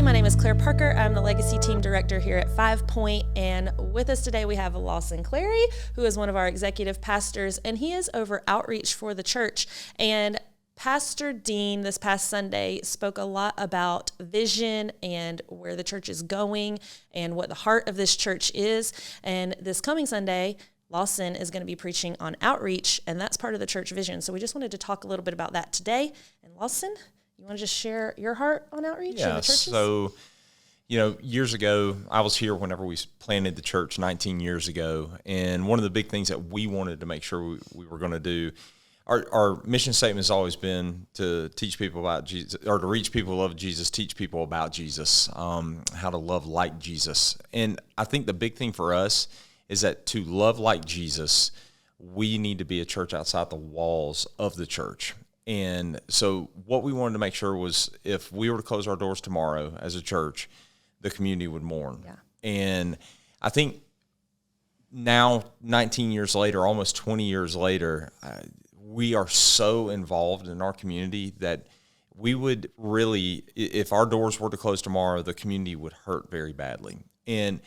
my name is Claire Parker. I'm the Legacy Team Director here at 5 Point, and with us today we have Lawson Clary, who is one of our executive pastors, and he is over outreach for the church. And Pastor Dean this past Sunday spoke a lot about vision and where the church is going and what the heart of this church is. And this coming Sunday, Lawson is going to be preaching on outreach, and that's part of the church vision. So we just wanted to talk a little bit about that today. And Lawson, you want to just share your heart on outreach in the churches? So, years ago, I was here whenever we planted the church 19 years ago, and one of the big things that we wanted to make sure we were going to do, our mission statement has always been to teach people about Jesus, or to reach people who love Jesus, teach people about Jesus, how to love like Jesus. And I think the big thing for us is that to love like Jesus, we need to be a church outside the walls of the church. And so what we wanted to make sure was if we were to close our doors tomorrow as a church, the community would mourn. Yeah. And I think now, 19 years later, almost 20 years later, we are so involved in our community that we would really, if our doors were to close tomorrow, the community would hurt very badly. And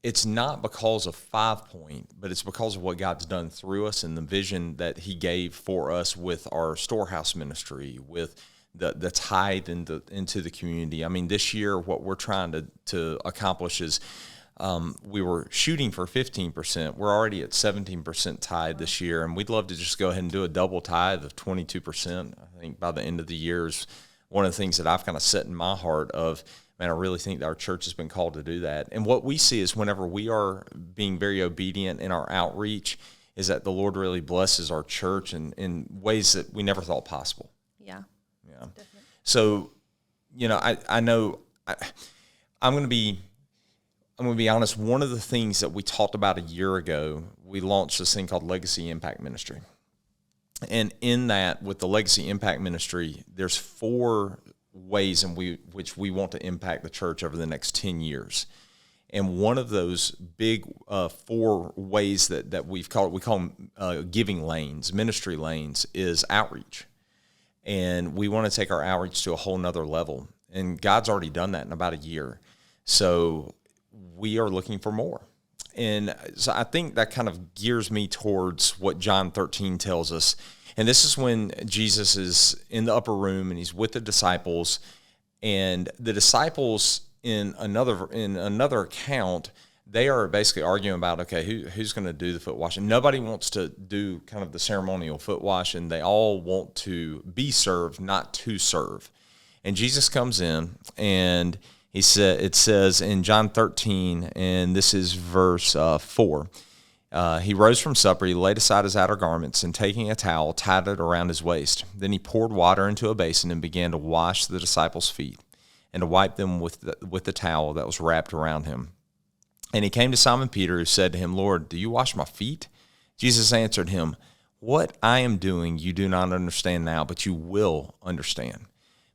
it's not because of 5 Point, but it's because of what God's done through us and the vision that he gave for us with our storehouse ministry, with the tithe into the community. I mean, this year, what we're trying to accomplish is we were shooting for 15%. We're already at 17% tithe this year, and we'd love to just go ahead and do a double tithe of 22%. I think by the end of the year is one of the things that I've kind of set in my heart of, man, I really think that our church has been called to do that. And what we see is whenever we are being very obedient in our outreach is that the Lord really blesses our church in ways that we never thought possible. Yeah. Definitely. So, I know I'm going to be honest. One of the things that we talked about a year ago, we launched this thing called Legacy Impact Ministry. And in that, with the Legacy Impact Ministry, there's 4 ways in which we want to impact the church over the next 10 years. And one of those big 4 ways that we call them giving lanes, ministry lanes, is outreach. And we want to take our outreach to a whole nother level. And God's already done that in about a year. So we are looking for more. And so I think that kind of gears me towards what John 13 tells us. And this is when Jesus is in the upper room and he's with the disciples. And the disciples in another account, they are basically arguing about, okay, who's going to do the foot washing? Nobody wants to do kind of the ceremonial foot wash, and they all want to be served, not to serve. And Jesus comes in, and it says in John 13, and this is verse 4, he rose from supper, he laid aside his outer garments, and taking a towel, tied it around his waist. Then he poured water into a basin and began to wash the disciples' feet and to wipe them with the towel that was wrapped around him. And he came to Simon Peter, who said to him, Lord, do you wash my feet? Jesus answered him, what I am doing you do not understand now, but you will understand.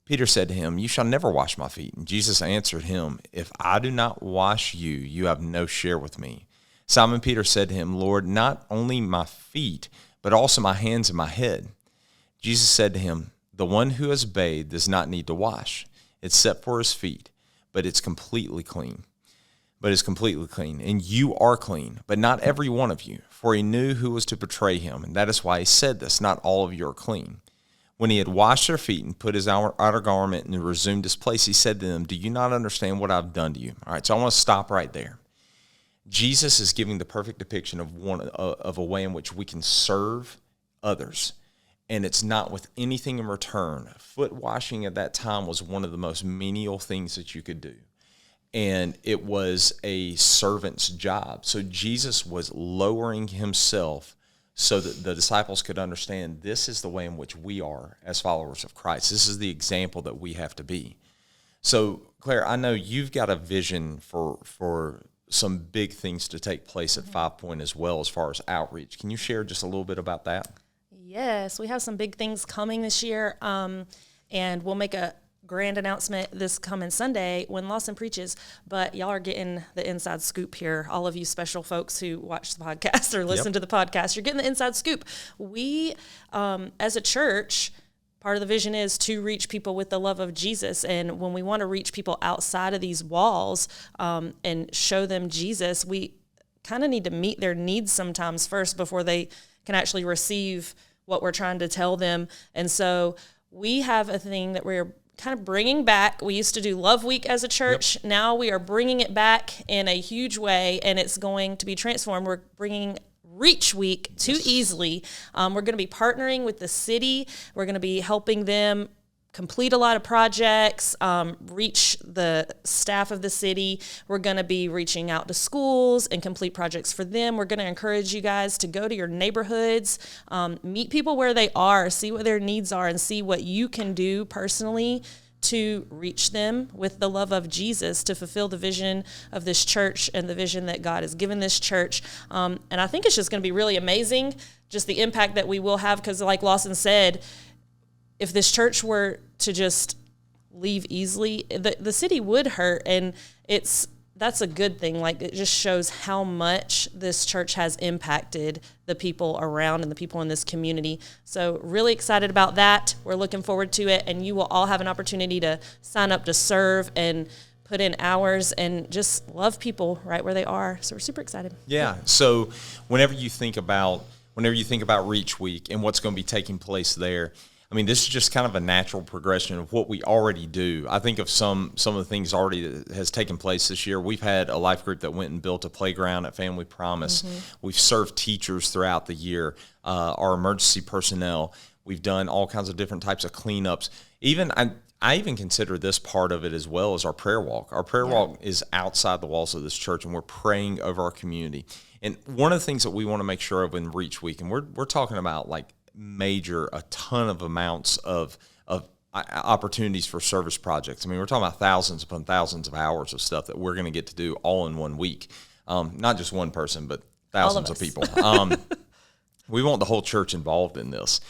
Peter said to him, you shall never wash my feet. And Jesus answered him, if I do not wash you, you have no share with me. Simon Peter said to him, Lord, not only my feet, but also my hands and my head. Jesus said to him, the one who has bathed does not need to wash, except for his feet, but it's completely clean. And you are clean, but not every one of you. For he knew who was to betray him, and that is why he said this, not all of you are clean. When he had washed their feet and put his outer garment and resumed his place, he said to them, do you not understand what I've done to you? All right, so I want to stop right there. Jesus is giving the perfect depiction of a way in which we can serve others, and it's not with anything in return. Foot washing at that time was one of the most menial things that you could do. And it was a servant's job. So Jesus was lowering himself so that the disciples could understand this is the way in which we are as followers of Christ. This is the example that we have to be. So, Claire, I know you've got a vision for some big things to take place at 5 Point as well as far as outreach. Can you share just a little bit about that? Yes, we have some big things coming this year, and we'll make a grand announcement this coming Sunday when Lawson preaches, but y'all are getting the inside scoop here. All of you special folks who watch the podcast or listen to the podcast, you're getting the inside scoop. We, as a church, part of the vision is to reach people with the love of Jesus. And when we want to reach people outside of these walls and show them Jesus, we kind of need to meet their needs sometimes first before they can actually receive what we're trying to tell them. And so we have a thing that we're kind of bringing back. We used to do Love Week as a church. Yep. Now we are bringing it back in a huge way, and it's going to be transformed. We're bringing Reach Week to Easley. We're going to be partnering with the city. We're going to be helping them complete a lot of projects, reach the staff of the city. We're going to be reaching out to schools and complete projects for them. We're going to encourage you guys to go to your neighborhoods, meet people where they are, see what their needs are, and see what you can do personally to reach them with the love of Jesus, to fulfill the vision of this church and the vision that God has given this church. And I think it's just going to be really amazing, just the impact that we will have, because like Lawson said, if this church were to just leave easily, the city would hurt, and that's a good thing. Like, it just shows how much this church has impacted the people around and the people in this community. So really excited about that. We're looking forward to it, and you will all have an opportunity to sign up to serve and put in hours and just love people right where they are. So we're super excited. Yeah. So whenever you think about Reach Week and what's going to be taking place there, I mean, this is just kind of a natural progression of what we already do. I think of some of the things already that has taken place this year. We've had a life group that went and built a playground at Family Promise. Mm-hmm. We've served teachers throughout the year, our emergency personnel. We've done all kinds of different types of cleanups. I even consider this part of it as well as our prayer walk. Our prayer walk is outside the walls of this church, and we're praying over our community. And one of the things that we want to make sure of in Reach Week, and we're talking about like a ton of amounts of opportunities for service projects. I mean, we're talking about thousands upon thousands of hours of stuff that we're going to get to do all in 1 week. Not just one person, but thousands of people. We want the whole church involved in this.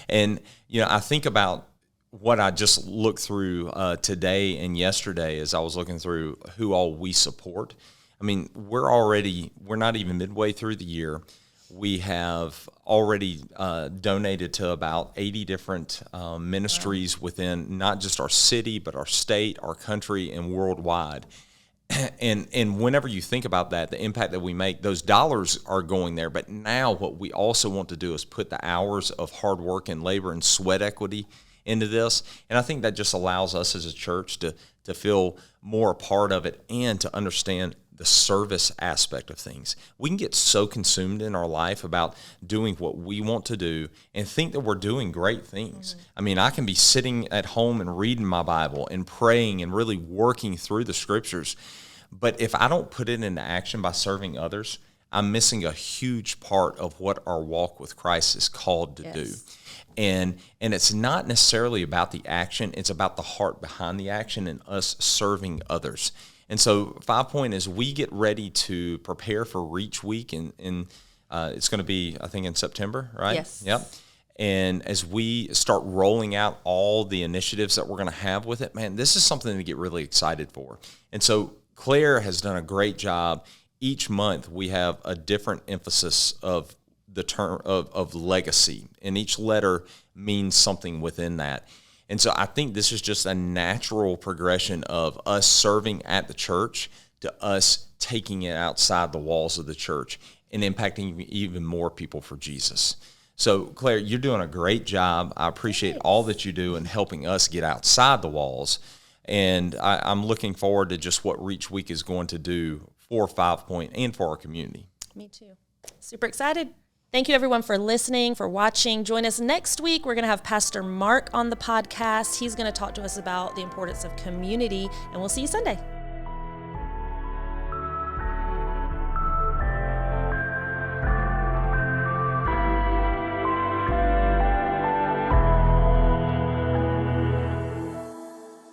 And, I think about what I just looked through today and yesterday as I was looking through who all we support. I mean, we're not even midway through the year. We have already donated to about 80 different ministries within not just our city, but our state, our country, and worldwide. And whenever you think about that, the impact that we make, those dollars are going there. But now what we also want to do is put the hours of hard work and labor and sweat equity into this. And I think that just allows us as a church to feel more a part of it and to understand the service aspect of things. We can get so consumed in our life about doing what we want to do and think that we're doing great things. Mm-hmm. I mean, I can be sitting at home and reading my Bible and praying and really working through the scriptures, but if I don't put it into action by serving others, I'm missing a huge part of what our walk with Christ is called to do. And it's not necessarily about the action, it's about the heart behind the action and us serving others. And so 5 Point, as we get ready to prepare for Reach Week, and it's going to be, I think, in September, right? Yes. Yep. And as we start rolling out all the initiatives that we're going to have with it, man, this is something to get really excited for. And so Claire has done a great job. Each month we have a different emphasis of the term of legacy, and each letter means something within that. And so I think this is just a natural progression of us serving at the church to us taking it outside the walls of the church and impacting even more people for Jesus. So, Claire, you're doing a great job. I appreciate all that you do in helping us get outside the walls. And I'm looking forward to just what Reach Week is going to do for 5 Point and for our community. Me too. Super excited. Thank you, everyone, for listening, for watching. Join us next week. We're going to have Pastor Mark on the podcast. He's going to talk to us about the importance of community, and we'll see you Sunday.